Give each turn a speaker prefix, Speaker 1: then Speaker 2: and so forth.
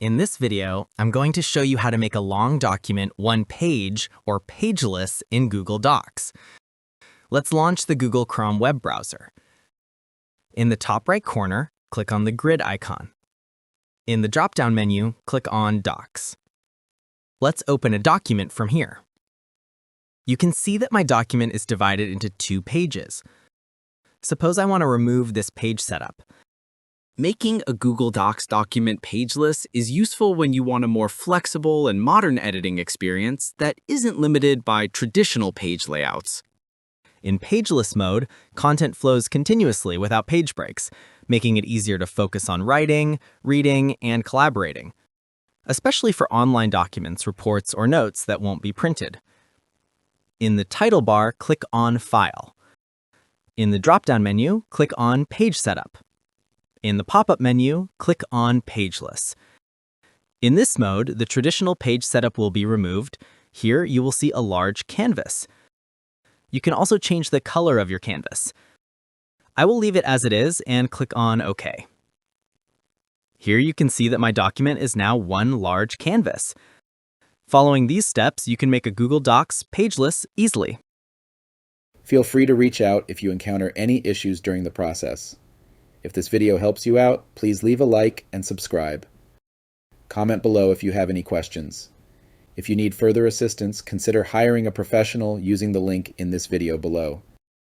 Speaker 1: In this video, I'm going to show you how to make a long document one page or pageless in Google Docs. Let's launch the Google Chrome web browser. In the top right corner, click on the grid icon. In the drop-down menu, click on Docs. Let's open a document from here. You can see that my document is divided into 2 pages. Suppose I want to remove this page setup.
Speaker 2: Making a Google Docs document pageless is useful when you want a more flexible and modern editing experience that isn't limited by traditional page layouts.
Speaker 1: In pageless mode, content flows continuously without page breaks, making it easier to focus on writing, reading, and collaborating, especially for online documents, reports, or notes that won't be printed. In the title bar, click on File. In the drop-down menu, click on Page Setup. In the pop-up menu, click on Pageless. In this mode, the traditional page setup will be removed. Here, you will see a large canvas. You can also change the color of your canvas. I will leave it as it is and click on OK. Here you can see that my document is now one large canvas. Following these steps, you can make a Google Docs pageless easily.
Speaker 3: Feel free to reach out if you encounter any issues during the process. If this video helps you out, please leave a like and subscribe. Comment below if you have any questions. If you need further assistance, consider hiring a professional using the link in this video below.